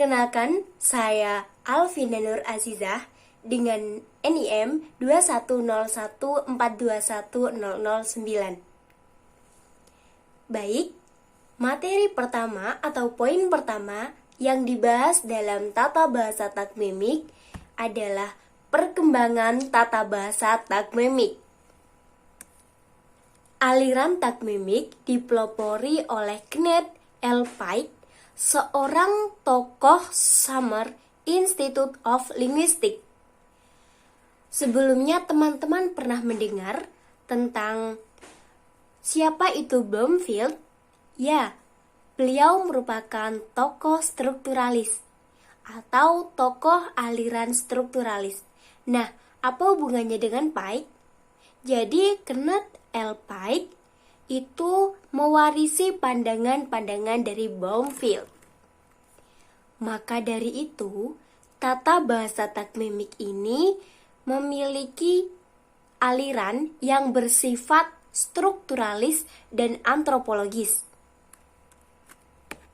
Perkenalkan, saya Alvina Nur Azizah dengan NIM 21014210009. Baik, materi pertama atau poin pertama yang dibahas dalam tata bahasa takmimik adalah perkembangan tata bahasa takmimik. Aliran takmimik dipelopori oleh Kenneth L. Pike, seorang tokoh Summer Institute of Linguistics. Sebelumnya teman-teman pernah mendengar tentang siapa itu Bloomfield? Ya, beliau merupakan tokoh strukturalis atau tokoh aliran strukturalis. Nah, apa hubungannya dengan Pike? Jadi, Kenneth L. Pike itu mewarisi pandangan-pandangan dari Bloomfield. Maka dari itu, tata bahasa takmimik ini memiliki aliran yang bersifat strukturalis dan antropologis.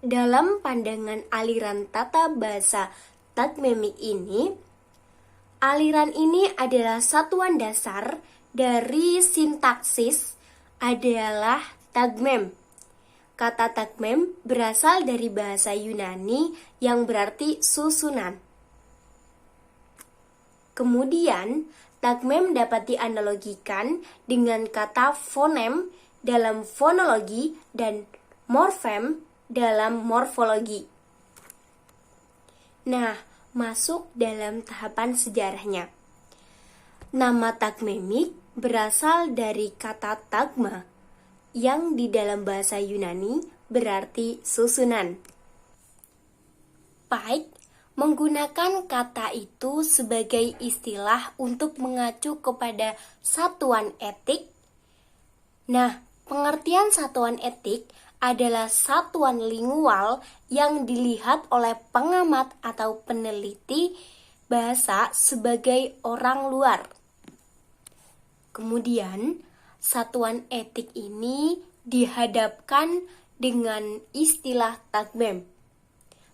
Dalam pandangan aliran tata bahasa takmimik ini, aliran ini adalah satuan dasar dari sintaksis adalah tagmem. Kata tagmem berasal dari bahasa Yunani yang berarti susunan. Kemudian, tagmem dapat dianalogikan dengan kata fonem dalam fonologi dan morfem dalam morfologi. Nah, masuk dalam tahapan sejarahnya. Nama tagmemik berasal dari kata tagma, yang di dalam bahasa Yunani berarti susunan. Pike menggunakan kata itu sebagai istilah untuk mengacu kepada satuan etik. Nah, pengertian satuan etik adalah satuan lingual yang dilihat oleh pengamat atau peneliti bahasa sebagai orang luar. Kemudian, satuan etik ini dihadapkan dengan istilah tagmem.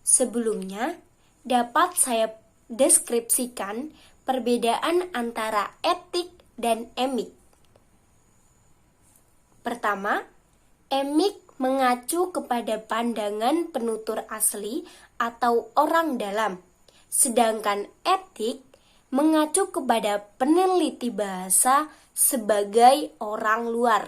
Sebelumnya, dapat saya deskripsikan perbedaan antara etik dan emik. Pertama, emik mengacu kepada pandangan penutur asli atau orang dalam, sedangkan etik mengacu kepada peneliti bahasa sebagai orang luar.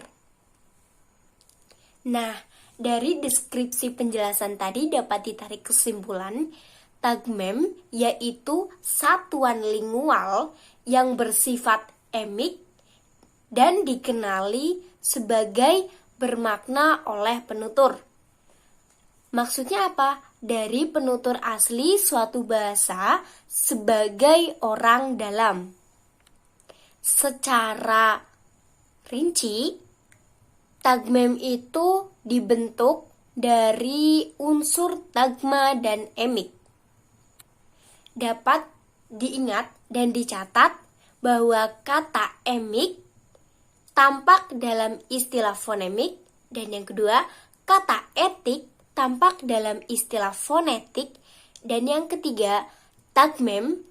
Nah, dari deskripsi penjelasan tadi dapat ditarik kesimpulan, tagmem yaitu satuan lingual yang bersifat emik dan dikenali sebagai bermakna oleh penutur. Maksudnya apa? Dari penutur asli suatu bahasa sebagai orang dalam. Secara rinci, tagmem itu dibentuk dari unsur tagma dan emik. Dapat diingat dan dicatat bahwa kata emik tampak dalam istilah fonemik, dan yang kedua, kata etik tampak dalam istilah fonetik, dan yang ketiga, tagmem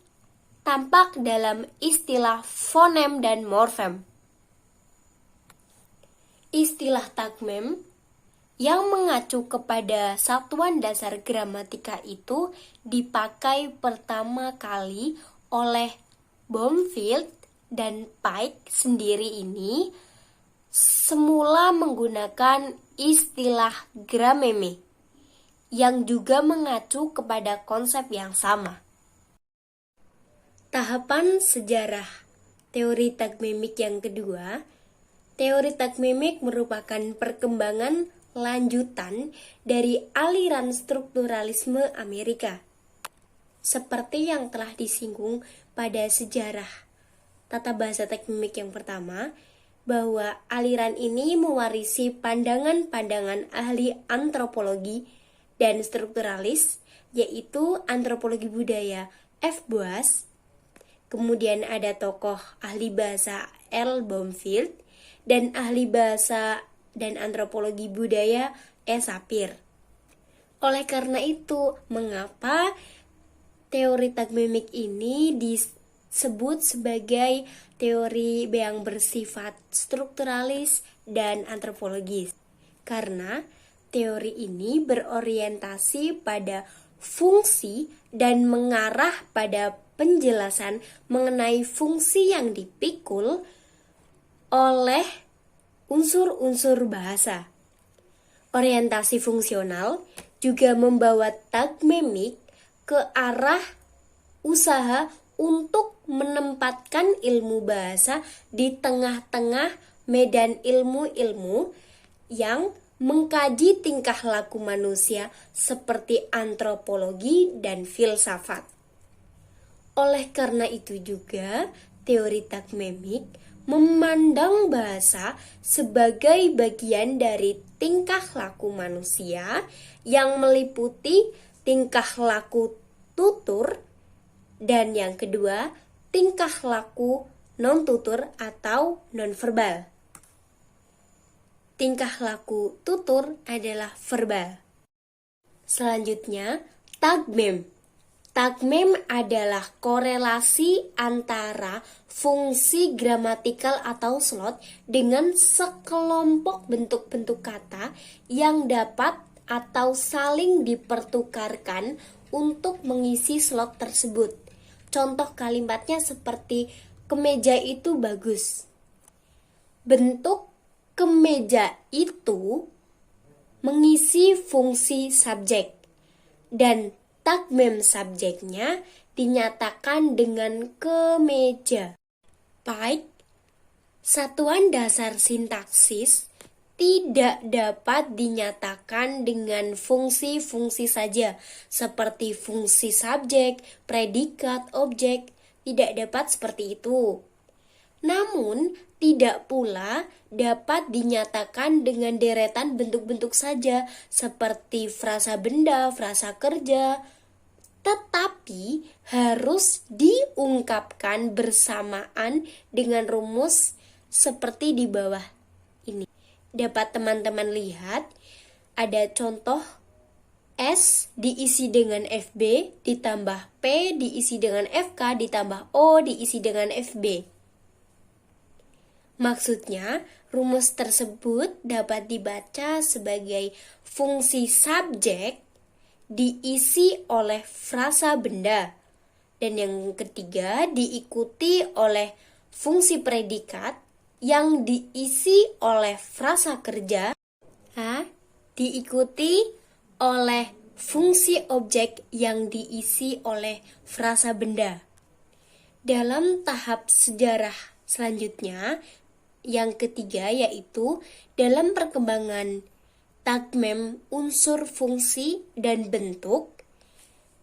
tampak dalam istilah fonem dan morfem. Istilah tagmem yang mengacu kepada satuan dasar gramatika itu dipakai pertama kali oleh Bloomfield dan Pike sendiri ini semula menggunakan istilah grameme yang juga mengacu kepada konsep yang sama. Tahapan sejarah teori tagmemik yang kedua. Teori tagmemik merupakan perkembangan lanjutan dari aliran strukturalisme Amerika. Seperti yang telah disinggung pada sejarah tata bahasa tagmemik yang pertama, bahwa aliran ini mewarisi pandangan-pandangan ahli antropologi dan strukturalis, yaitu antropologi budaya F. Boas. Kemudian ada tokoh ahli bahasa L. Bloomfield dan ahli bahasa dan antropologi budaya E. Sapir. Oleh karena itu, mengapa teori tagmemik ini disebut sebagai teori yang bersifat strukturalis dan antropologis? Karena teori ini berorientasi pada fungsi dan mengarah pada penjelasan mengenai fungsi yang dipikul oleh unsur-unsur bahasa. Orientasi fungsional juga membawa tagmemik ke arah usaha untuk menempatkan ilmu bahasa di tengah-tengah medan ilmu-ilmu yang mengkaji tingkah laku manusia seperti antropologi dan filsafat. Oleh karena itu juga, teori tagmemik memandang bahasa sebagai bagian dari tingkah laku manusia yang meliputi tingkah laku tutur dan yang kedua, tingkah laku non-tutur atau non-verbal. Tingkah laku tutur adalah verbal. Selanjutnya, tagmem. Tagmem adalah korelasi antara fungsi gramatikal atau slot dengan sekelompok bentuk-bentuk kata yang dapat atau saling dipertukarkan untuk mengisi slot tersebut. Contoh kalimatnya seperti kemeja itu bagus. Bentuk kemeja itu mengisi fungsi subjek dan tagmem subjeknya dinyatakan dengan kemeja. Baik, satuan dasar sintaksis tidak dapat dinyatakan dengan fungsi-fungsi saja, seperti fungsi subjek, predikat, objek, tidak dapat seperti itu. Namun, tidak pula dapat dinyatakan dengan deretan bentuk-bentuk saja, seperti frasa benda, frasa kerja, tetapi harus diungkapkan bersamaan dengan rumus seperti di bawah ini. Dapat teman-teman lihat, ada contoh S diisi dengan FB, ditambah P diisi dengan FK, ditambah O diisi dengan FB. Maksudnya, rumus tersebut dapat dibaca sebagai fungsi subjek diisi oleh frasa benda, dan yang ketiga diikuti oleh fungsi predikat yang diisi oleh frasa kerja, diikuti oleh fungsi objek yang diisi oleh frasa benda. Dalam tahap sejarah selanjutnya, yang ketiga yaitu dalam perkembangan tagmem unsur fungsi dan bentuk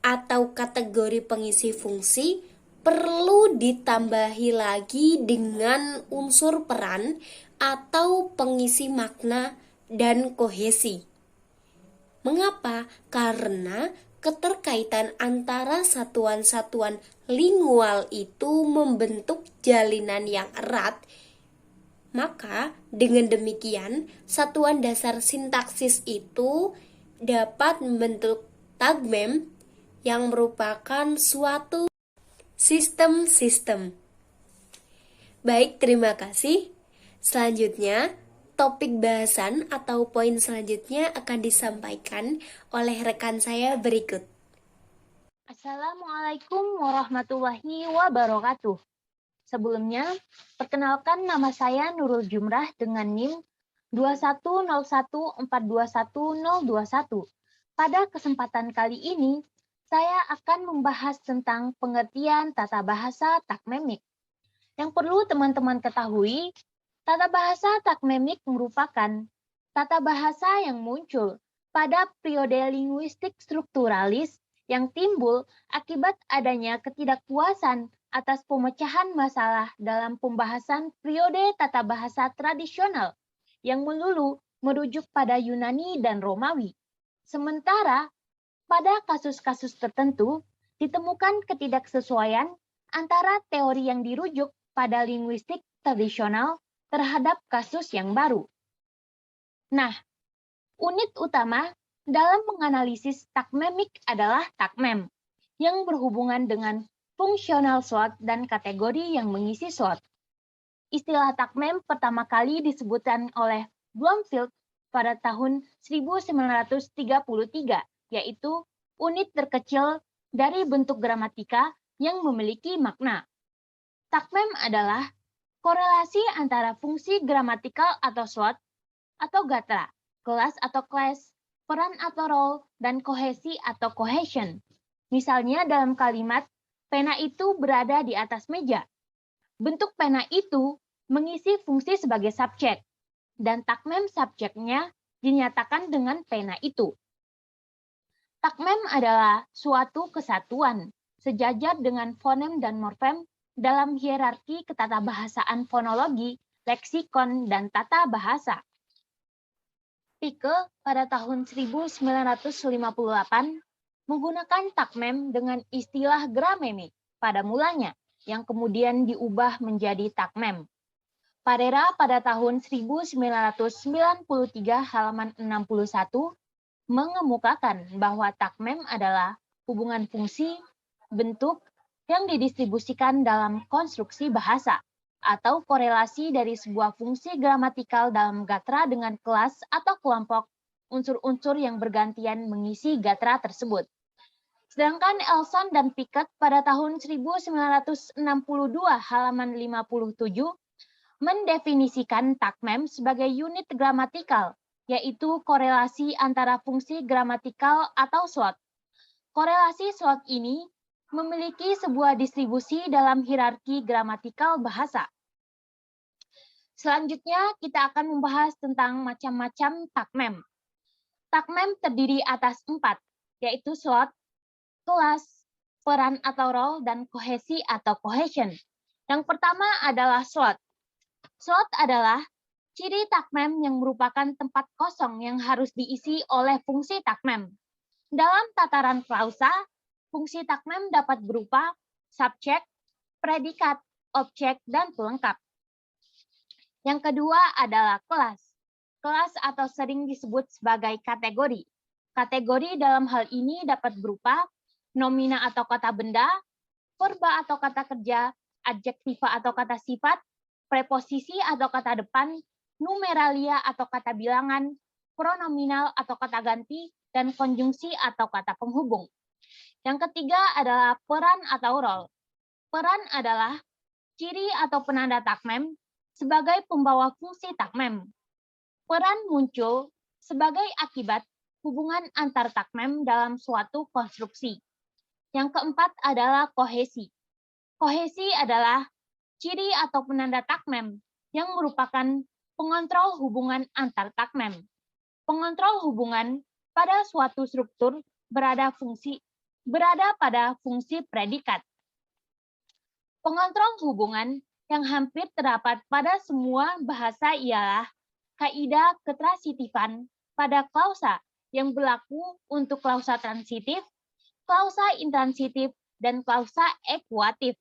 atau kategori pengisi fungsi perlu ditambahi lagi dengan unsur peran atau pengisi makna dan kohesi. Mengapa? Karena keterkaitan antara satuan-satuan lingual itu membentuk jalinan yang erat. Maka dengan demikian, satuan dasar sintaksis itu dapat membentuk tagmem yang merupakan suatu sistem-sistem. Baik, terima kasih. Selanjutnya, topik bahasan atau poin selanjutnya akan disampaikan oleh rekan saya berikut. Assalamualaikum warahmatullahi wabarakatuh. Sebelumnya, perkenalkan nama saya Nurul Jumrah dengan NIM 21014210021. Pada kesempatan kali ini, saya akan membahas tentang pengertian tata bahasa tagmemik. Yang perlu teman-teman ketahui, tata bahasa tagmemik merupakan tata bahasa yang muncul pada periode linguistik strukturalis yang timbul akibat adanya ketidakpuasan atas pemecahan masalah dalam pembahasan periode tata bahasa tradisional yang melulu merujuk pada Yunani dan Romawi. Sementara pada kasus-kasus tertentu ditemukan ketidaksesuaian antara teori yang dirujuk pada linguistik tradisional terhadap kasus yang baru. Nah, unit utama dalam menganalisis takmemik adalah takmem, yang berhubungan dengan fungsional SWOT dan kategori yang mengisi SWOT. Istilah takmem pertama kali disebutkan oleh Bloomfield pada tahun 1933, yaitu unit terkecil dari bentuk gramatika yang memiliki makna. Takmem adalah korelasi antara fungsi gramatikal atau SWOT atau gatra, kelas atau class, peran atau role, dan kohesi atau cohesion. Misalnya dalam kalimat, pena itu berada di atas meja. Bentuk pena itu mengisi fungsi sebagai subjek, dan takmem subjeknya dinyatakan dengan pena itu. Takmem adalah suatu kesatuan, sejajar dengan fonem dan morfem dalam hierarki ketatabahasaan fonologi, leksikon, dan tata bahasa. Pike pada tahun 1958 menggunakan takmem dengan istilah gramemik pada mulanya, yang kemudian diubah menjadi takmem. Parera pada tahun 1993 halaman 61 mengemukakan bahwa takmem adalah hubungan fungsi, bentuk, yang didistribusikan dalam konstruksi bahasa, atau korelasi dari sebuah fungsi gramatikal dalam gatra dengan kelas atau kelompok unsur-unsur yang bergantian mengisi gatra tersebut. Sedangkan Elson dan Pickett pada tahun 1962 halaman 57 mendefinisikan takmem sebagai unit gramatikal, yaitu korelasi antara fungsi gramatikal atau SWOT. Korelasi SWOT ini memiliki sebuah distribusi dalam hierarki gramatikal bahasa. Selanjutnya, kita akan membahas tentang macam-macam takmem. Takmem terdiri atas 4, yaitu SWOT, kelas, peran atau role, dan kohesi atau cohesion. Yang pertama adalah SWOT. SWOT adalah ciri takmem yang merupakan tempat kosong yang harus diisi oleh fungsi takmem. Dalam tataran klausa, fungsi takmem dapat berupa subjek, predikat, objek, dan pelengkap. Yang kedua adalah kelas. Kelas atau sering disebut sebagai kategori. Kategori dalam hal ini dapat berupa nomina atau kata benda, verba atau kata kerja, adjektiva atau kata sifat, preposisi atau kata depan, numeralia atau kata bilangan, pronominal atau kata ganti, dan konjungsi atau kata penghubung. Yang ketiga adalah peran atau role. Peran adalah ciri atau penanda takmem sebagai pembawa fungsi takmem. Peran muncul sebagai akibat hubungan antar takmem dalam suatu konstruksi. Yang keempat adalah kohesi. Kohesi adalah ciri atau penanda takmem yang merupakan pengontrol hubungan antar takmem. Pengontrol hubungan pada suatu struktur berada pada fungsi predikat. Pengontrol hubungan yang hampir terdapat pada semua bahasa ialah kaidah ketransitifan pada klausa yang berlaku untuk klausa transitif, klausa intransitif, dan klausa ekuatif.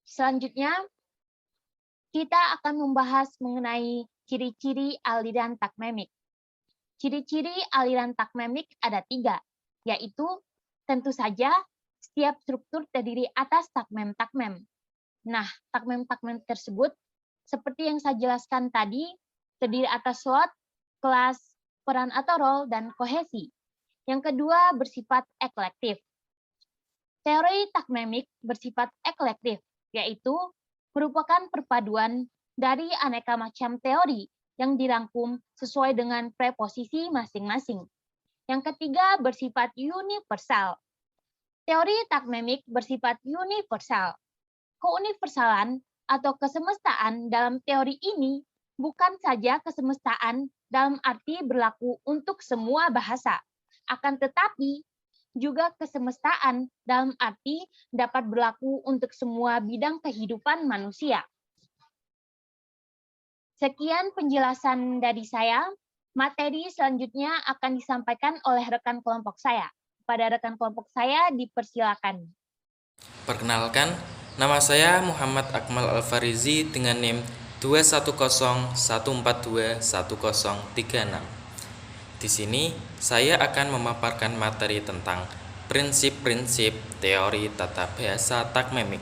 Selanjutnya, kita akan membahas mengenai ciri-ciri aliran takmemik. Ciri-ciri aliran takmemik ada 3, yaitu tentu saja setiap struktur terdiri atas takmem-takmem. Nah, takmem-takmem tersebut, seperti yang saya jelaskan tadi, terdiri atas SWOT, kelas, peran atau role, dan kohesi. Yang kedua bersifat eklektif. Teori takmemik bersifat eklektif, yaitu merupakan perpaduan dari aneka macam teori yang dirangkum sesuai dengan preposisi masing-masing. Yang ketiga bersifat universal. Teori takmemik bersifat universal. Keuniversalan atau kesemestaan dalam teori ini bukan saja kesemestaan dalam arti berlaku untuk semua bahasa, akan tetapi juga kesemestaan dalam arti dapat berlaku untuk semua bidang kehidupan manusia. Sekian penjelasan dari saya. Materi selanjutnya akan disampaikan oleh rekan kelompok saya. Pada rekan kelompok saya dipersilakan. Perkenalkan, nama saya Muhammad Akmal Alfarizi dengan NIM 210142136. Di sini saya akan memaparkan materi tentang prinsip-prinsip teori tata bahasa takmemik.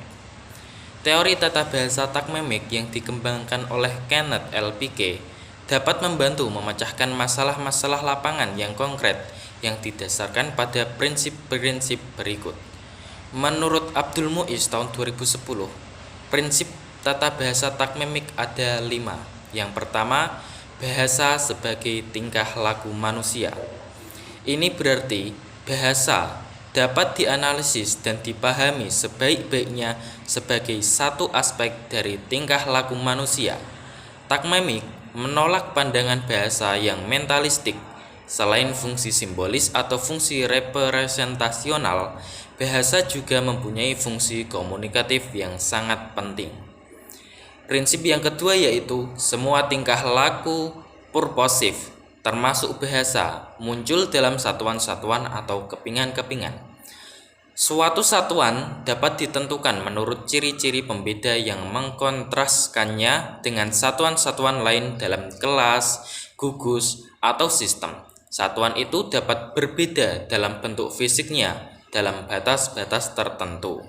Teori tata bahasa takmemik yang dikembangkan oleh Kenneth L. Pike dapat membantu memecahkan masalah-masalah lapangan yang konkret yang didasarkan pada prinsip-prinsip berikut. Menurut Abdul Muiz tahun 2010, prinsip tata bahasa takmemik ada 5. Yang pertama, bahasa sebagai tingkah laku manusia. Ini berarti bahasa dapat dianalisis dan dipahami sebaik-baiknya sebagai satu aspek dari tingkah laku manusia. Takmemik menolak pandangan bahasa yang mentalistik. Selain fungsi simbolis atau fungsi representasional, bahasa juga mempunyai fungsi komunikatif yang sangat penting. Prinsip yang kedua yaitu semua tingkah laku purposif, termasuk bahasa, muncul dalam satuan-satuan atau kepingan-kepingan. Suatu satuan dapat ditentukan menurut ciri-ciri pembeda yang mengkontraskannya dengan satuan-satuan lain dalam kelas, gugus, atau sistem. Satuan itu dapat berbeda dalam bentuk fisiknya dalam batas-batas tertentu.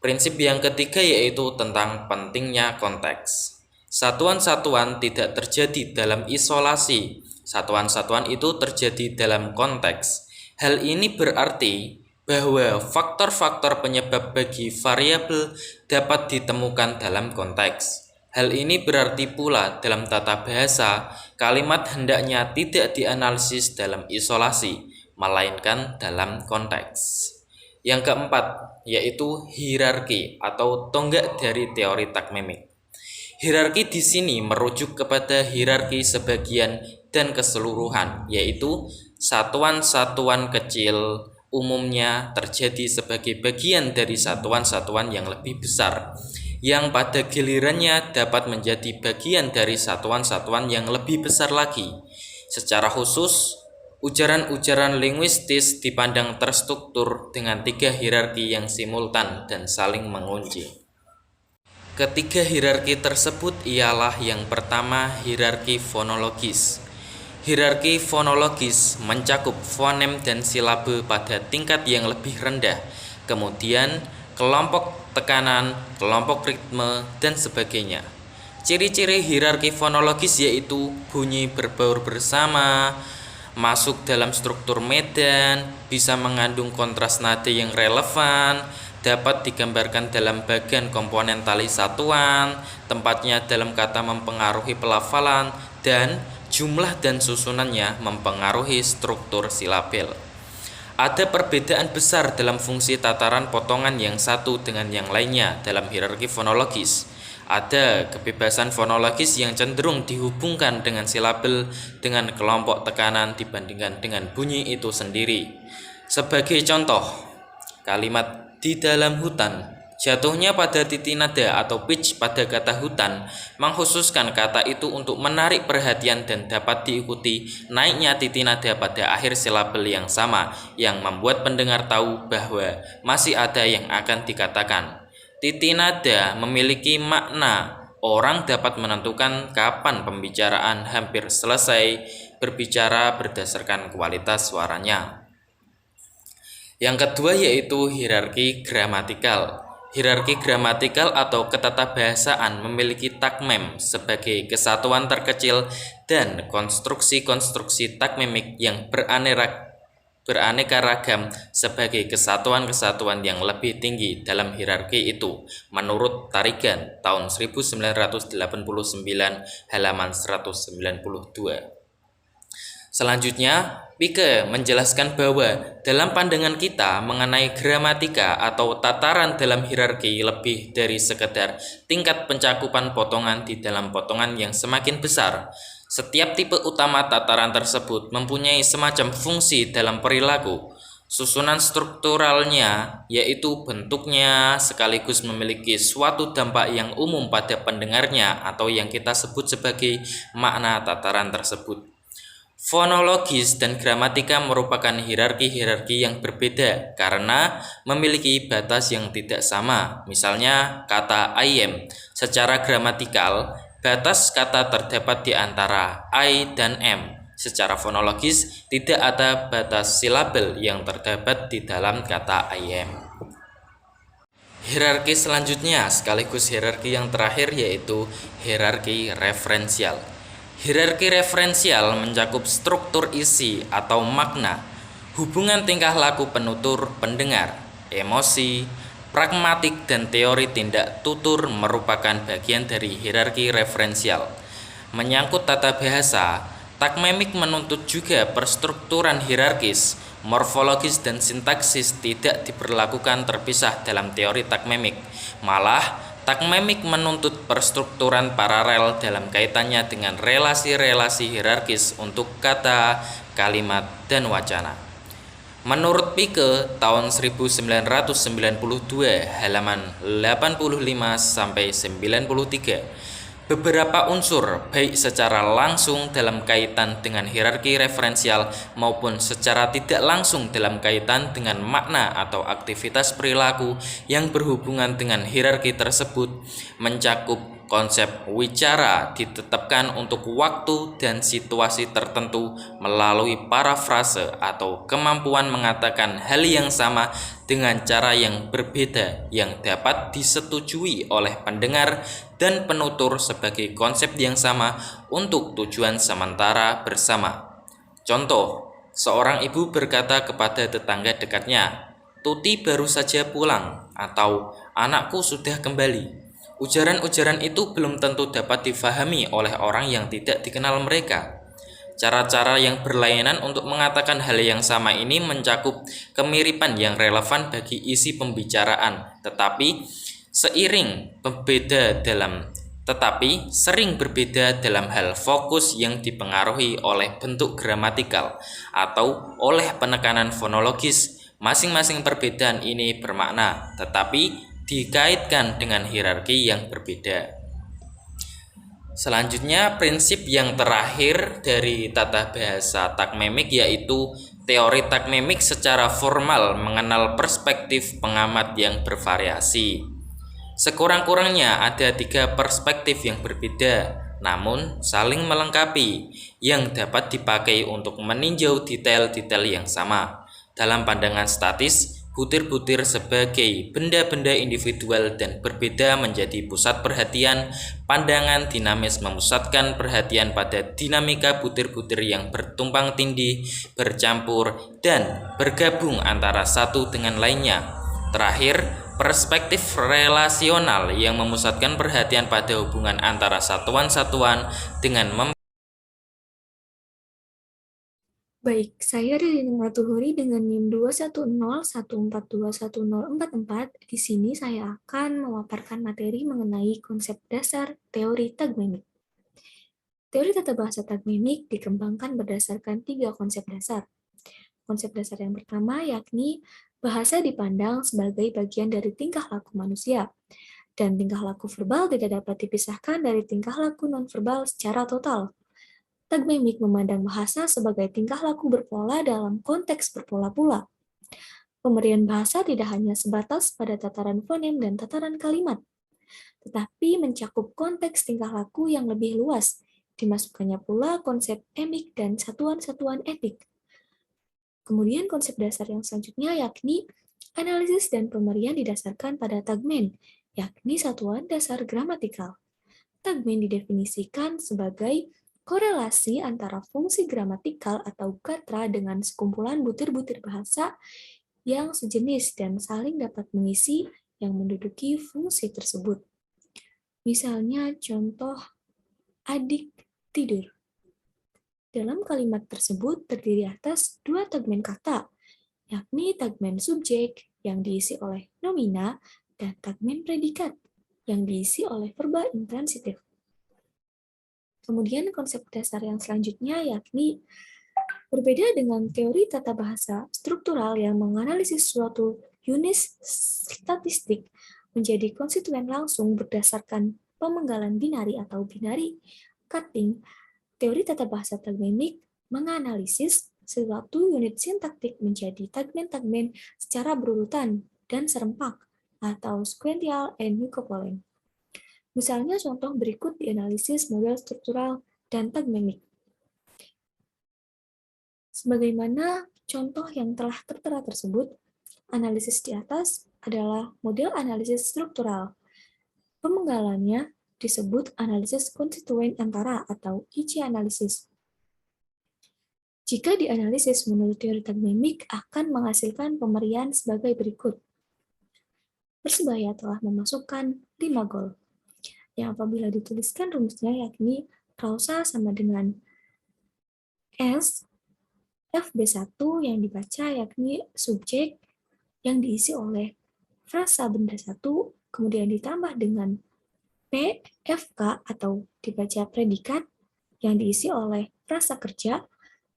Prinsip yang ketiga yaitu tentang pentingnya konteks. Satuan-satuan tidak terjadi dalam isolasi. Satuan-satuan itu terjadi dalam konteks. Hal ini berarti bahwa faktor-faktor penyebab bagi variabel dapat ditemukan dalam konteks. Hal ini berarti pula dalam tata bahasa, kalimat hendaknya tidak dianalisis dalam isolasi, melainkan dalam konteks. Yang keempat, yaitu hierarki atau tonggak dari teori takmemik. Hierarki di sini merujuk kepada hierarki sebagian dan keseluruhan, yaitu satuan-satuan kecil umumnya terjadi sebagai bagian dari satuan-satuan yang lebih besar, yang pada gilirannya dapat menjadi bagian dari satuan-satuan yang lebih besar lagi. Secara khusus, ujaran-ujaran linguistis dipandang terstruktur dengan 3 hierarki yang simultan dan saling mengunci. Ketiga hierarki tersebut ialah yang pertama hierarki fonologis. Hierarki fonologis mencakup fonem dan silabe pada tingkat yang lebih rendah, kemudian kelompok tekanan, kelompok ritme, dan sebagainya. Ciri-ciri hierarki fonologis yaitu bunyi berbaur bersama, masuk dalam struktur medan, bisa mengandung kontras nada yang relevan, dapat digambarkan dalam bagian komponen tali satuan, tempatnya dalam kata mempengaruhi pelafalan, dan jumlah dan susunannya mempengaruhi struktur silabel. Ada perbedaan besar dalam fungsi tataran potongan yang satu dengan yang lainnya dalam hierarki fonologis. Ada kebebasan fonologis yang cenderung dihubungkan dengan silabel dengan kelompok tekanan dibandingkan dengan bunyi itu sendiri. Sebagai contoh, kalimat di dalam hutan jatuhnya pada titik nada atau pitch pada kata hutan mengkhususkan kata itu untuk menarik perhatian dan dapat diikuti naiknya titik nada pada akhir silabel yang sama yang membuat pendengar tahu bahwa masih ada yang akan dikatakan. Titik nada memiliki makna. Orang dapat menentukan kapan pembicaraan hampir selesai berbicara berdasarkan kualitas suaranya. Yang kedua yaitu hierarki gramatikal. Hierarki gramatikal atau ketatabahasaan memiliki takmem sebagai kesatuan terkecil dan konstruksi-konstruksi takmemik yang beraneka ragam sebagai kesatuan-kesatuan yang lebih tinggi dalam hierarki itu menurut Tarigan tahun 1989 halaman 192. Selanjutnya, Pike menjelaskan bahwa dalam pandangan kita mengenai gramatika atau tataran dalam hierarki lebih dari sekedar tingkat pencakupan potongan di dalam potongan yang semakin besar. Setiap tipe utama tataran tersebut mempunyai semacam fungsi dalam perilaku. Susunan strukturalnya, yaitu bentuknya, sekaligus memiliki suatu dampak yang umum pada pendengarnya atau yang kita sebut sebagai makna tataran tersebut. Fonologis dan gramatika merupakan hierarki-hierarki yang berbeda karena memiliki batas yang tidak sama. Misalnya kata ayam, secara gramatikal batas kata terdapat di antara I dan M, Secara fonologis, tidak ada batas silabel yang terdapat di dalam kata ayam. Hierarki selanjutnya sekaligus hierarki yang terakhir yaitu hierarki referensial. Hierarki referensial mencakup struktur isi atau makna, hubungan tingkah laku penutur pendengar, emosi, pragmatik dan teori tindak tutur merupakan bagian dari hierarki referensial. Menyangkut tata bahasa, takmemik menuntut juga perstrukturan hierarkis, morfologis dan sintaksis tidak diberlakukan terpisah dalam teori takmemik. Malah, takmemik menuntut perstrukturan paralel dalam kaitannya dengan relasi-relasi hierarkis untuk kata, kalimat, dan wacana. Menurut Pike tahun 1992 halaman 85-93, beberapa unsur baik secara langsung dalam kaitan dengan hierarki referensial maupun secara tidak langsung dalam kaitan dengan makna atau aktivitas perilaku yang berhubungan dengan hierarki tersebut mencakup konsep wicara ditetapkan untuk waktu dan situasi tertentu melalui parafrase atau kemampuan mengatakan hal yang sama dengan cara yang berbeda yang dapat disetujui oleh pendengar dan penutur sebagai konsep yang sama untuk tujuan sementara bersama. Contoh, seorang ibu berkata kepada tetangga dekatnya, "Tuti baru saja pulang," atau "Anakku sudah kembali." Ujaran-ujaran itu belum tentu dapat difahami oleh orang yang tidak dikenal mereka. Cara-cara yang berlainan untuk mengatakan hal yang sama ini mencakup kemiripan yang relevan bagi isi pembicaraan, tetapi sering berbeda dalam hal fokus yang dipengaruhi oleh bentuk gramatikal atau oleh penekanan fonologis. Masing-masing perbedaan ini bermakna, tetapi dikaitkan dengan hierarki yang berbeda. Selanjutnya, prinsip yang terakhir dari tata bahasa takmemik yaitu teori takmemik secara formal mengenal perspektif pengamat yang bervariasi. Sekurang-kurangnya ada 3 perspektif yang berbeda, namun saling melengkapi, yang dapat dipakai untuk meninjau detail-detail yang sama. Dalam pandangan statis, butir-butir sebagai benda-benda individual dan berbeda menjadi pusat perhatian. Pandangan dinamis memusatkan perhatian pada dinamika butir-butir yang bertumpang tindih, bercampur, dan bergabung antara satu dengan lainnya. Terakhir, perspektif relasional yang memusatkan perhatian pada hubungan antara satuan-satuan dengan Baik, saya dari Matuhuri dengan NIM 21014210444. Di sini saya akan memaparkan materi mengenai konsep dasar teori tagmemik. Teori tata bahasa tagmemik dikembangkan berdasarkan 3 konsep dasar. Konsep dasar yang pertama yakni bahasa dipandang sebagai bagian dari tingkah laku manusia, dan tingkah laku verbal tidak dapat dipisahkan dari tingkah laku nonverbal secara total. Tagmemik memandang bahasa sebagai tingkah laku berpola dalam konteks berpola pula. Pemberian bahasa tidak hanya sebatas pada tataran fonem dan tataran kalimat, tetapi mencakup konteks tingkah laku yang lebih luas, dimasukkannya pula konsep emik dan satuan-satuan etik. Kemudian konsep dasar yang selanjutnya yakni analisis dan pemberian didasarkan pada tagmen, yakni satuan dasar gramatikal. Tagmen didefinisikan sebagai korelasi antara fungsi gramatikal atau katra dengan sekumpulan butir-butir bahasa yang sejenis dan saling dapat mengisi yang menduduki fungsi tersebut. Misalnya contoh adik tidur. Dalam kalimat tersebut terdiri atas 2 tagmen kata, yakni tagmen subjek yang diisi oleh nomina dan tagmen predikat yang diisi oleh verba intransitif. Kemudian konsep dasar yang selanjutnya yakni berbeda dengan teori tata bahasa struktural yang menganalisis suatu unit statistik menjadi konstituen langsung berdasarkan pemenggalan binari atau binary cutting. Teori tata bahasa tagmemik menganalisis suatu unit sintaktik menjadi tagmen-tagmen secara berurutan dan serempak atau sequential and eucopolen. Misalnya contoh berikut dianalisis model struktural dan tagmemik. Sebagaimana contoh yang telah tertera tersebut, analisis di atas adalah model analisis struktural. Pemenggalannya disebut analisis konstituen antara atau IC analisis. Jika dianalisis menurut teori tagmemik akan menghasilkan pemerian sebagai berikut. Persebaya telah memasukkan 5 gol, yang apabila dituliskan rumusnya yakni klausa sama dengan S, FB1 yang dibaca yakni subjek yang diisi oleh frasa benda 1, kemudian ditambah dengan P, FK atau dibaca predikat yang diisi oleh frasa kerja,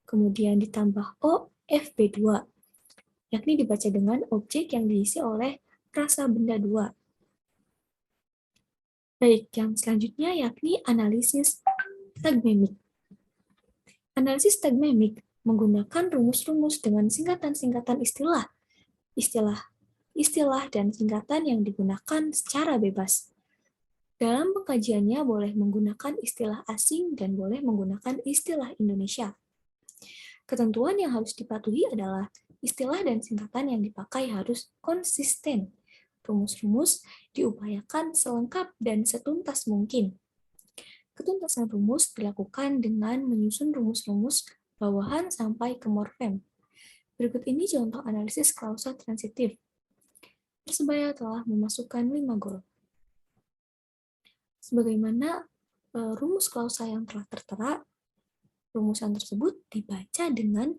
kemudian ditambah O, FB2, yakni dibaca dengan objek yang diisi oleh frasa benda 2. Baik, yang selanjutnya yakni analisis tagmemik. Analisis tagmemik menggunakan rumus-rumus dengan singkatan-singkatan istilah dan singkatan yang digunakan secara bebas. Dalam pengkajiannya boleh menggunakan istilah asing dan boleh menggunakan istilah Indonesia. Ketentuan yang harus dipatuhi adalah istilah dan singkatan yang dipakai harus konsisten. Rumus-rumus diupayakan selengkap dan setuntas mungkin. Ketuntasan rumus dilakukan dengan menyusun rumus-rumus bawahan sampai ke morfem. Berikut ini contoh analisis klausa transitif. Persebaya telah memasukkan 5 gol. Sebagaimana rumus klausa yang telah tertera, rumusan tersebut dibaca dengan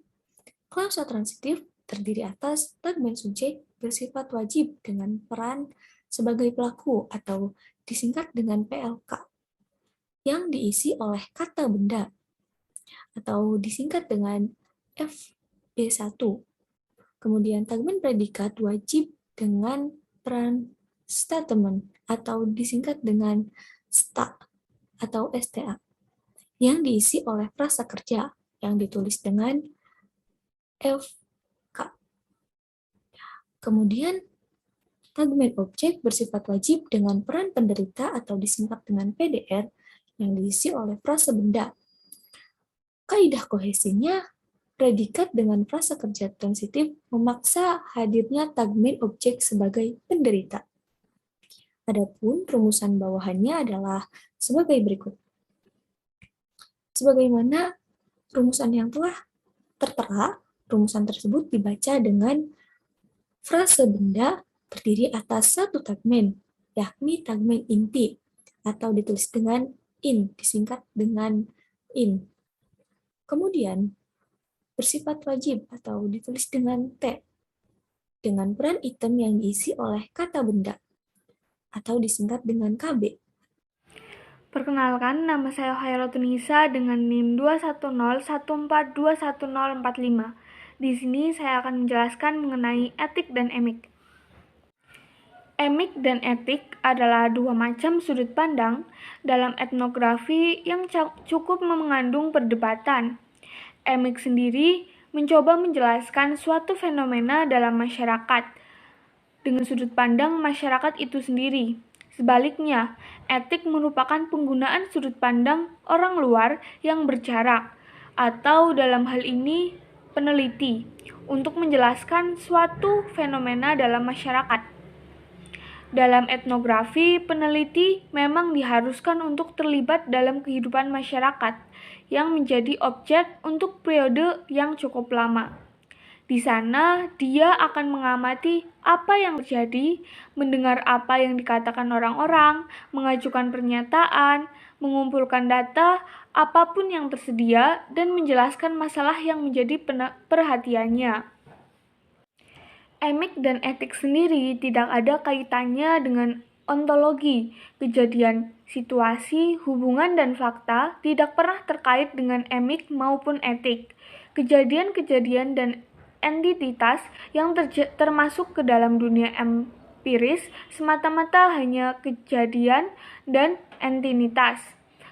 klausa transitif terdiri atas tagmen subjek bersifat wajib dengan peran sebagai pelaku atau disingkat dengan PLK yang diisi oleh kata benda atau disingkat dengan FB1. Kemudian tagmen predikat wajib dengan peran statement atau disingkat dengan STA atau STA yang diisi oleh frasa kerja yang ditulis dengan FK. Kemudian tagmen objek bersifat wajib dengan peran penderita atau disingkat dengan PDR yang diisi oleh frasa benda. Kaidah kohesinya, predikat dengan frasa kerja transitif memaksa hadirnya tagmen objek sebagai penderita. Adapun rumusan bawahannya adalah sebagai berikut. Sebagaimana rumusan yang telah tertera, rumusan tersebut dibaca dengan frase benda terdiri atas satu tagmen, yakni tagmen inti, atau ditulis dengan in, disingkat dengan in. Kemudian, bersifat wajib atau ditulis dengan T, dengan peran item yang diisi oleh kata benda, atau disingkat dengan KB. Perkenalkan, nama saya Khairotunisa dengan NIM 21014211045. Di sini saya akan menjelaskan mengenai etik dan emik. Emik dan etik adalah dua macam sudut pandang dalam etnografi yang cukup mengandung perdebatan. Emik sendiri mencoba menjelaskan suatu fenomena dalam masyarakat dengan sudut pandang masyarakat itu sendiri. Sebaliknya, etik merupakan penggunaan sudut pandang orang luar yang berjarak, atau dalam hal ini peneliti, untuk menjelaskan suatu fenomena dalam masyarakat. Dalam etnografi, peneliti memang diharuskan untuk terlibat dalam kehidupan masyarakat yang menjadi objek untuk periode yang cukup lama. Di sana, dia akan mengamati apa yang terjadi, mendengar apa yang dikatakan orang-orang, mengajukan pernyataan, mengumpulkan data, apapun yang tersedia, dan menjelaskan masalah yang menjadi perhatiannya. Emik dan etik sendiri tidak ada kaitannya dengan ontologi, kejadian, situasi, hubungan, dan fakta tidak pernah terkait dengan emik maupun etik. Kejadian-kejadian dan entitas yang termasuk ke dalam dunia empiris semata-mata hanya kejadian dan entitas.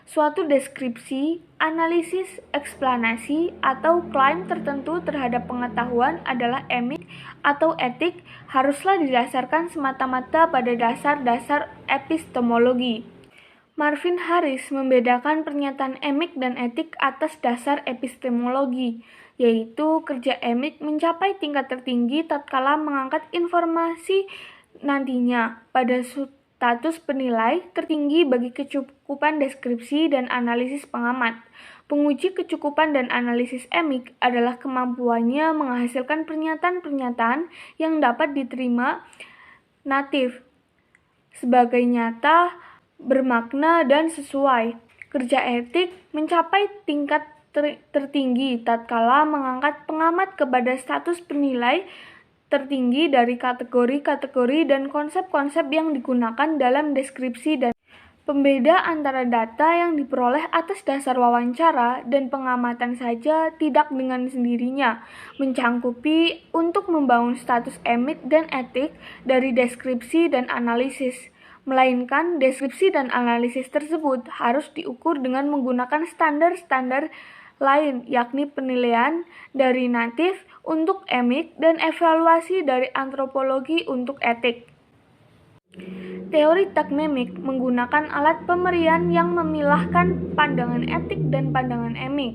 Suatu deskripsi, analisis, eksplanasi, atau klaim tertentu terhadap pengetahuan adalah emik atau etik haruslah didasarkan semata-mata pada dasar-dasar epistemologi. Marvin Harris membedakan pernyataan emik dan etik atas dasar epistemologi. yaitu kerja EMIC mencapai tingkat tertinggi tatkala mengangkat informasi nantinya pada status penilai tertinggi bagi kecukupan deskripsi dan analisis pengamat. Penguji kecukupan dan analisis EMIC adalah kemampuannya menghasilkan pernyataan-pernyataan yang dapat diterima natif sebagai nyata, bermakna, dan sesuai. Kerja etik mencapai tingkat tertinggi tatkala mengangkat pengamat kepada status penilai tertinggi dari kategori-kategori dan konsep-konsep yang digunakan dalam deskripsi dan pembeda antara data yang diperoleh atas dasar wawancara dan pengamatan saja tidak dengan sendirinya mencangkupi untuk membangun status EMIC dan etik dari deskripsi dan analisis, melainkan deskripsi dan analisis tersebut harus diukur dengan menggunakan standar-standar lain, yakni penilaian dari natif untuk EMIC dan evaluasi dari antropologi untuk etik. Teori takmemik menggunakan alat pemerian yang memilahkan pandangan etik dan pandangan EMIC.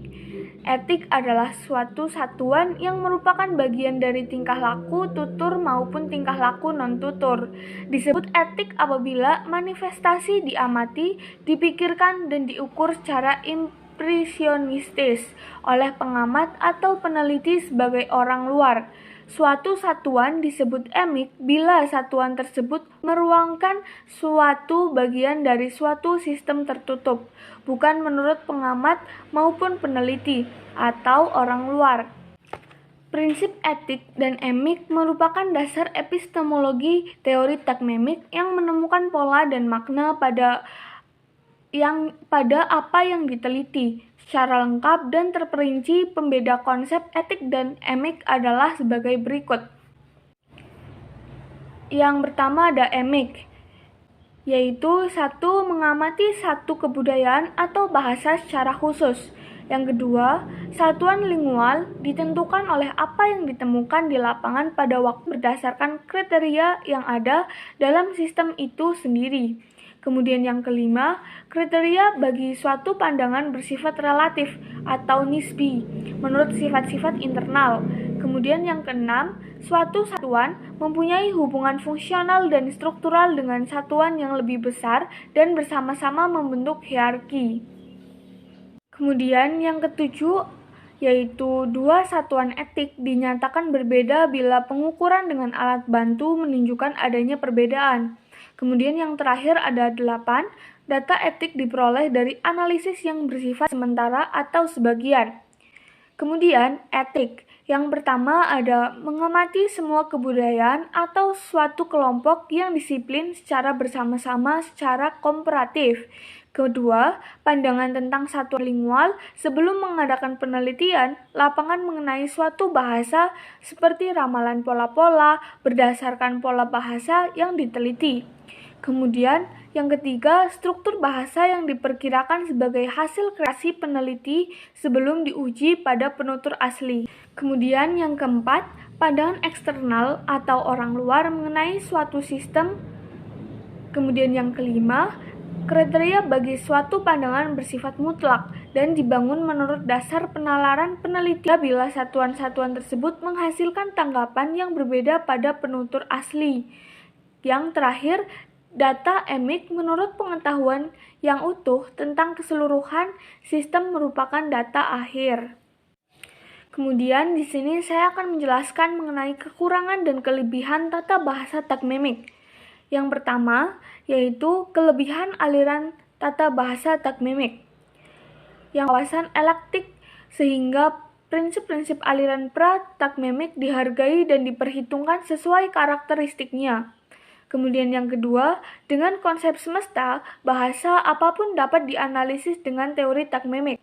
Etik adalah suatu satuan yang merupakan bagian dari tingkah laku tutur maupun tingkah laku non-tutur. Disebut etik apabila manifestasi diamati, dipikirkan, dan diukur secara impresionistis oleh pengamat atau peneliti sebagai orang luar. Suatu satuan disebut EMIC bila satuan tersebut meruangkan suatu bagian dari suatu sistem tertutup, bukan menurut pengamat maupun peneliti atau orang luar. Prinsip etik dan EMIC merupakan dasar epistemologi teori takmemik yang menemukan pola dan makna pada apa yang diteliti. Secara lengkap dan terperinci, pembeda konsep etik dan EMIC adalah sebagai berikut. Yang pertama ada EMIC, yaitu satu, mengamati satu kebudayaan atau bahasa secara khusus. Yang kedua, satuan lingual ditentukan oleh apa yang ditemukan di lapangan pada waktu berdasarkan kriteria yang ada dalam sistem itu sendiri. Kemudian yang kelima, kriteria bagi suatu pandangan bersifat relatif atau nisbi menurut sifat-sifat internal. Kemudian yang keenam, suatu satuan mempunyai hubungan fungsional dan struktural dengan satuan yang lebih besar dan bersama-sama membentuk hierarki. Kemudian yang ketujuh, yaitu dua satuan etik dinyatakan berbeda bila pengukuran dengan alat bantu menunjukkan adanya perbedaan. Kemudian yang terakhir ada 8, data etik diperoleh dari analisis yang bersifat sementara atau sebagian. Kemudian etik, yang pertama ada mengamati semua kebudayaan atau suatu kelompok yang disiplin secara bersama-sama secara komparatif. Kedua, pandangan tentang satuan lingual sebelum mengadakan penelitian lapangan mengenai suatu bahasa seperti ramalan pola-pola berdasarkan pola bahasa yang diteliti. Kemudian, yang ketiga, struktur bahasa yang diperkirakan sebagai hasil kreasi peneliti sebelum diuji pada penutur asli. Kemudian, yang keempat, pandangan eksternal atau orang luar mengenai suatu sistem. Kemudian, yang kelima, kriteria bagi suatu pandangan bersifat mutlak dan dibangun menurut dasar penalaran penelitian bila satuan-satuan tersebut menghasilkan tanggapan yang berbeda pada penutur asli. Yang terakhir, data EMIC menurut pengetahuan yang utuh tentang keseluruhan sistem merupakan data akhir. Kemudian di sini saya akan menjelaskan mengenai kekurangan dan kelebihan tata bahasa takmemik. Yang pertama yaitu kelebihan aliran tata bahasa takmemik. Yang kawasan elektik sehingga prinsip-prinsip aliran pra-takmemik dihargai dan diperhitungkan sesuai karakteristiknya. Kemudian yang kedua, dengan konsep semesta, bahasa apapun dapat dianalisis dengan teori takmemik.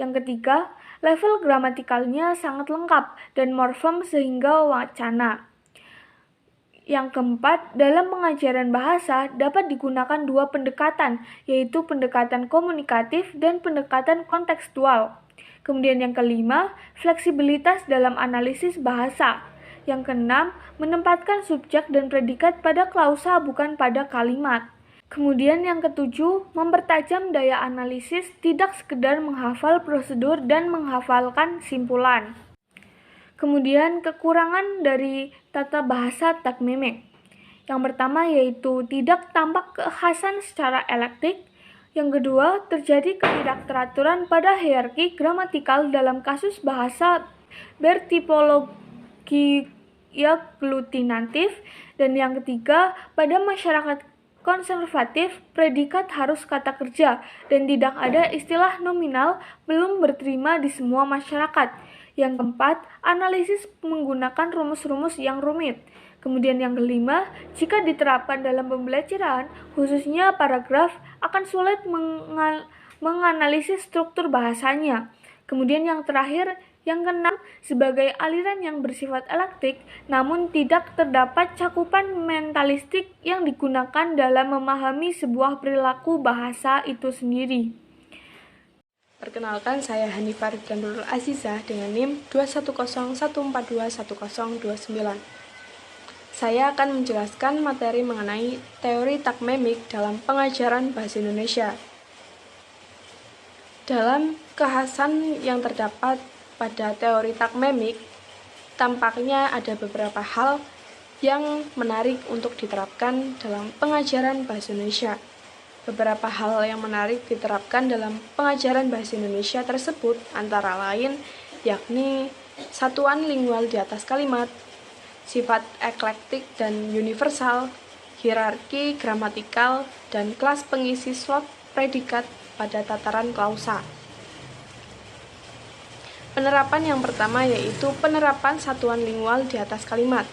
Yang ketiga, level gramatikalnya sangat lengkap dan morfem sehingga wacana. Yang keempat, dalam pengajaran bahasa dapat digunakan dua pendekatan, yaitu pendekatan komunikatif dan pendekatan kontekstual. Kemudian yang kelima, fleksibilitas dalam analisis bahasa. Yang keenam, menempatkan subjek dan predikat pada klausa bukan pada kalimat. Kemudian yang ketujuh, mempertajam daya analisis, tidak sekedar menghafal prosedur dan menghafalkan simpulan. Kemudian kekurangan dari tata bahasa takmimik. Yang pertama yaitu tidak tampak kekhasan secara elektik. Yang kedua, terjadi ketidakteraturan pada hierarki gramatikal dalam kasus bahasa bertipologi aglutinatif. Dan yang ketiga, pada masyarakat konservatif, predikat harus kata kerja dan tidak ada istilah nominal belum berterima di semua masyarakat. Yang keempat, analisis menggunakan rumus-rumus yang rumit. Kemudian yang kelima, jika diterapkan dalam pembelajaran, khususnya paragraf, akan sulit menganalisis struktur bahasanya. Kemudian yang terakhir, yang keenam, sebagai aliran yang bersifat elektik, namun tidak terdapat cakupan mentalistik yang digunakan dalam memahami sebuah perilaku bahasa itu sendiri. Perkenalkan, saya Hanifah Ridwanul Azizah dengan NIM 21014211029. Saya akan menjelaskan materi mengenai teori takmemik dalam pengajaran bahasa Indonesia. Dalam kekhasan yang terdapat pada teori takmemik, tampaknya ada beberapa hal yang menarik untuk diterapkan dalam pengajaran bahasa Indonesia. Beberapa hal yang menarik diterapkan dalam pengajaran bahasa Indonesia tersebut antara lain yakni satuan lingual di atas kalimat, sifat eklektik dan universal, hierarki gramatikal, dan kelas pengisi slot predikat pada tataran klausa. Penerapan yang pertama yaitu penerapan satuan lingual di atas kalimat.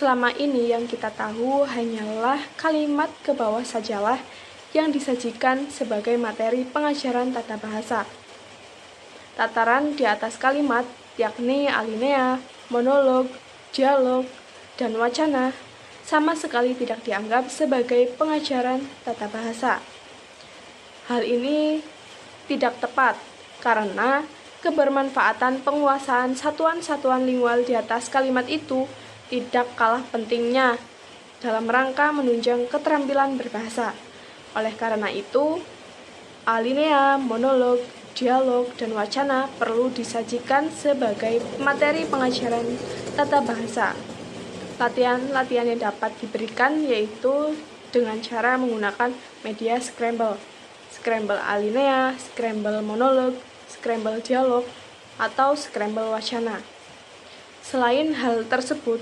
Selama ini yang kita tahu hanyalah kalimat ke bawah sajalah yang disajikan sebagai materi pengajaran tata bahasa. Tataran di atas kalimat yakni alinea, monolog, dialog, dan wacana sama sekali tidak dianggap sebagai pengajaran tata bahasa. Hal ini tidak tepat karena kebermanfaatan penguasaan satuan-satuan lingual di atas kalimat itu tidak kalah pentingnya dalam rangka menunjang keterampilan berbahasa. Oleh karena itu, alinea, monolog, dialog, dan wacana perlu disajikan sebagai materi pengajaran tata bahasa. Latihan-latihan yang dapat diberikan yaitu dengan cara menggunakan media scramble alinea, scramble monolog, scramble dialog, atau scramble wacana. Selain hal tersebut,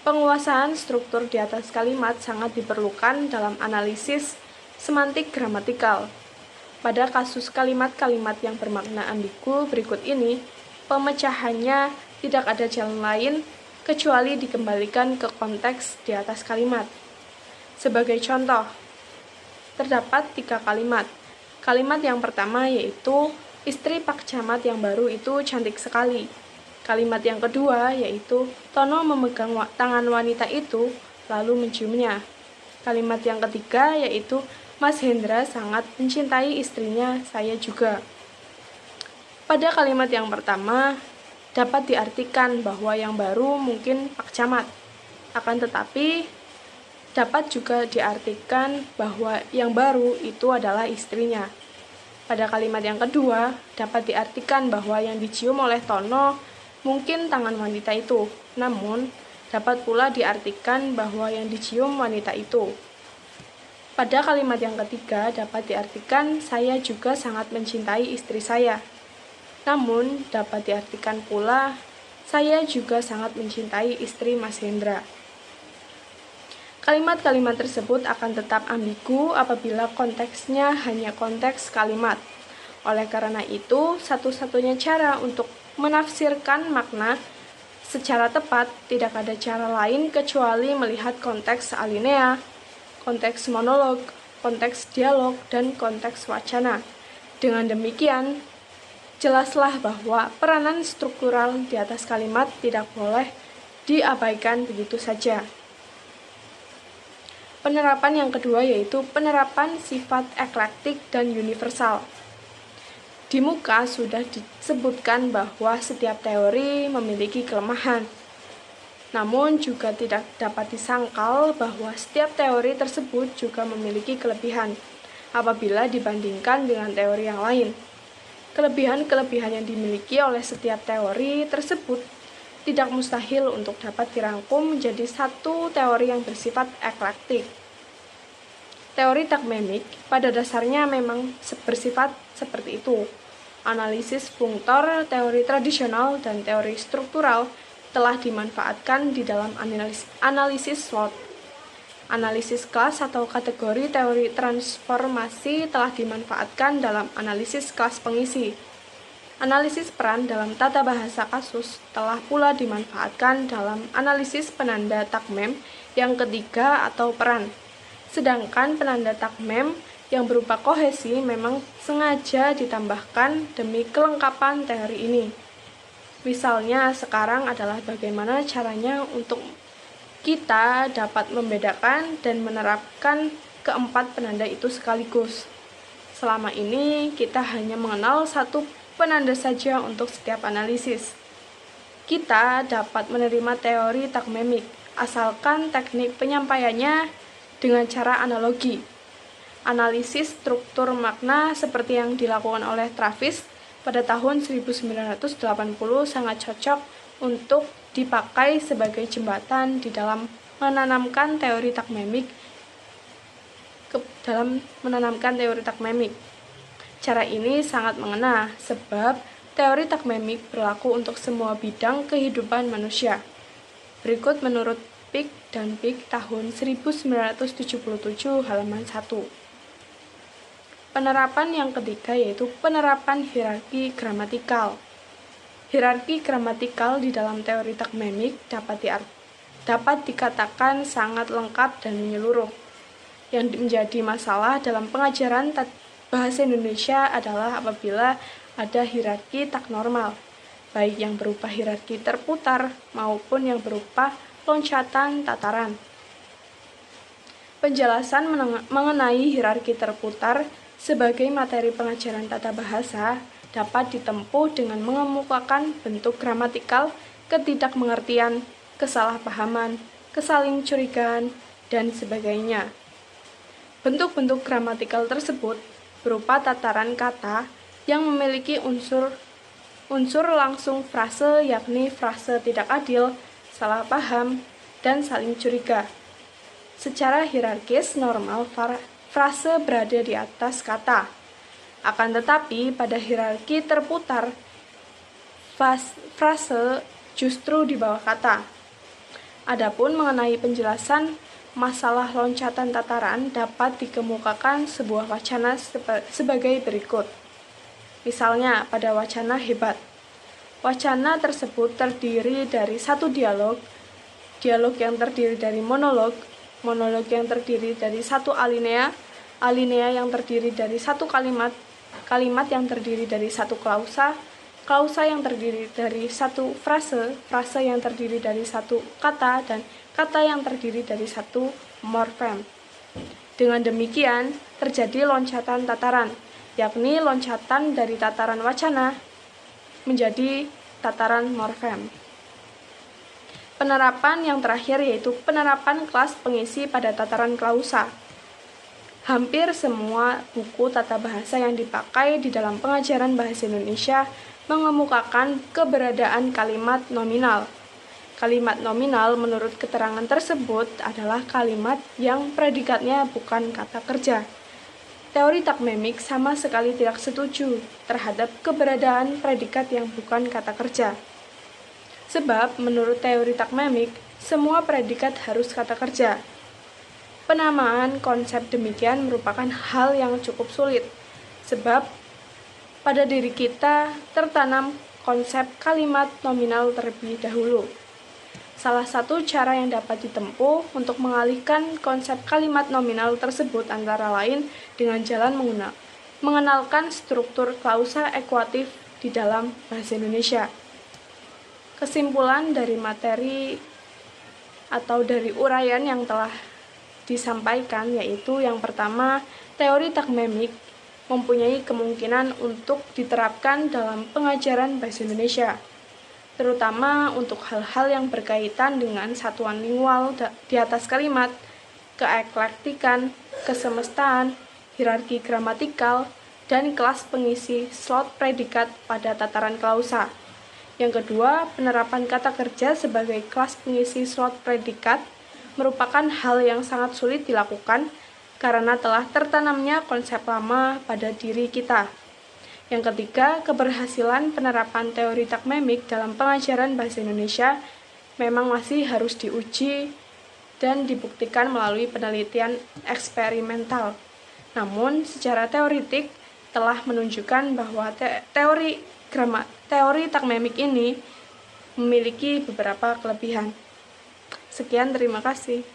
penguasaan struktur di atas kalimat sangat diperlukan dalam analisis semantik gramatikal. Pada kasus kalimat-kalimat yang bermakna ambigu berikut ini, pemecahannya tidak ada jalan lain kecuali dikembalikan ke konteks di atas kalimat. Sebagai contoh, terdapat 3 kalimat. Kalimat yang pertama yaitu, istri Pak Camat yang baru itu cantik sekali. Kalimat yang kedua yaitu, Tono memegang tangan wanita itu lalu menciumnya. Kalimat yang ketiga yaitu, Mas Hendra sangat mencintai istrinya, saya juga. Pada kalimat yang pertama, dapat diartikan bahwa yang baru mungkin Pak Camat. Akan tetapi, dapat juga diartikan bahwa yang baru itu adalah istrinya. Pada kalimat yang kedua, dapat diartikan bahwa yang dicium oleh Tono mungkin tangan wanita itu, namun dapat pula diartikan bahwa yang dicium wanita itu. Pada kalimat yang ketiga, dapat diartikan saya juga sangat mencintai istri saya. Namun, dapat diartikan pula saya juga sangat mencintai istri Mas Hendra. Kalimat-kalimat tersebut akan tetap ambigu apabila konteksnya hanya konteks kalimat. Oleh karena itu, satu-satunya cara untuk menafsirkan makna secara tepat tidak ada cara lain kecuali melihat konteks alinea, konteks monolog, konteks dialog, dan konteks wacana. Dengan demikian, jelaslah bahwa peranan struktural di atas kalimat tidak boleh diabaikan begitu saja. Penerapan yang kedua yaitu penerapan sifat eklektik dan universal. Di muka sudah disebutkan bahwa setiap teori memiliki kelemahan. Namun juga tidak dapat disangkal bahwa setiap teori tersebut juga memiliki kelebihan apabila dibandingkan dengan teori yang lain. Kelebihan-kelebihan yang dimiliki oleh setiap teori tersebut tidak mustahil untuk dapat dirangkum menjadi satu teori yang bersifat eklektik. Teori takmemik pada dasarnya memang bersifat seperti itu. Analisis funktor, teori tradisional, dan teori struktural telah dimanfaatkan di dalam analisis SWOT. Analisis kelas atau kategori teori transformasi telah dimanfaatkan dalam analisis kelas pengisi. Analisis peran dalam tata bahasa kasus telah pula dimanfaatkan dalam analisis penanda takmem yang ketiga atau peran. Sedangkan penanda takmem yang berupa kohesi memang sengaja ditambahkan demi kelengkapan teori ini. Misalnya sekarang adalah bagaimana caranya untuk kita dapat membedakan dan menerapkan keempat penanda itu sekaligus. Selama ini kita hanya mengenal satu penanda saja untuk setiap analisis. Kita dapat menerima teori takmemik asalkan teknik penyampaiannya dengan cara analogi. Analisis struktur makna seperti yang dilakukan oleh Travis pada tahun 1980 sangat cocok untuk dipakai sebagai jembatan di dalam menanamkan teori takmemik Cara ini sangat mengena sebab teori takmemik berlaku untuk semua bidang kehidupan manusia. Berikut menurut Pick dan Pick tahun 1977 halaman 1. Penerapan yang ketiga yaitu penerapan hierarki gramatikal. Hierarki gramatikal di dalam teori takmemik dapat dikatakan sangat lengkap dan menyeluruh. Yang menjadi masalah dalam pengajaran bahasa Indonesia adalah apabila ada hierarki tak normal, baik yang berupa hierarki terputar maupun yang berupa loncatan tataran. Penjelasan mengenai hierarki terputar sebagai materi pengajaran tata bahasa dapat ditempuh dengan mengemukakan bentuk gramatikal, ketidakmengertian, kesalahpahaman, kesaling curigaan, dan sebagainya. Bentuk-bentuk gramatikal tersebut berupa tataran kata yang memiliki unsur langsung frase, yakni frase tidak adil, salah paham, dan saling curiga. Secara hierarkis normal, frase berada di atas kata. Akan tetapi, pada hierarki terputar, frase justru di bawah kata. Adapun mengenai penjelasan masalah loncatan tataran dapat dikemukakan sebuah wacana sebagai berikut. Misalnya, pada wacana hebat. Wacana tersebut terdiri dari satu dialog yang terdiri dari monolog yang terdiri dari satu alinea yang terdiri dari satu kalimat yang terdiri dari satu klausa yang terdiri dari satu frase yang terdiri dari satu kata, dan kata yang terdiri dari satu morfem. Dengan demikian, terjadi loncatan tataran, yakni loncatan dari tataran wacana menjadi tataran morfem. Penerapan yang terakhir yaitu penerapan kelas pengisi pada tataran klausa. Hampir semua buku tata bahasa yang dipakai di dalam pengajaran bahasa Indonesia mengemukakan keberadaan kalimat nominal. Kalimat nominal menurut keterangan tersebut adalah kalimat yang predikatnya bukan kata kerja. Teori takmemik sama sekali tidak setuju terhadap keberadaan predikat yang bukan kata kerja. Sebab menurut teori takmemik, semua predikat harus kata kerja. Penamaan konsep demikian merupakan hal yang cukup sulit, sebab pada diri kita tertanam konsep kalimat nominal terlebih dahulu. Salah satu cara yang dapat ditempuh untuk mengalihkan konsep kalimat nominal tersebut antara lain dengan jalan mengenalkan struktur klausa ekuatif di dalam bahasa Indonesia. Kesimpulan dari materi atau dari uraian yang telah disampaikan yaitu yang pertama, teori takmemik mempunyai kemungkinan untuk diterapkan dalam pengajaran bahasa Indonesia, terutama untuk hal-hal yang berkaitan dengan satuan lingual di atas kalimat, keeklektikan, kesemestaan, hierarki gramatikal, dan kelas pengisi slot predikat pada tataran klausa. Yang kedua, penerapan kata kerja sebagai kelas pengisi slot predikat merupakan hal yang sangat sulit dilakukan karena telah tertanamnya konsep lama pada diri kita. Yang ketiga, keberhasilan penerapan teori takmemik dalam pengajaran bahasa Indonesia memang masih harus diuji dan dibuktikan melalui penelitian eksperimental. Namun, secara teoritik telah menunjukkan bahwa teori takmemik ini memiliki beberapa kelebihan. Sekian, terima kasih.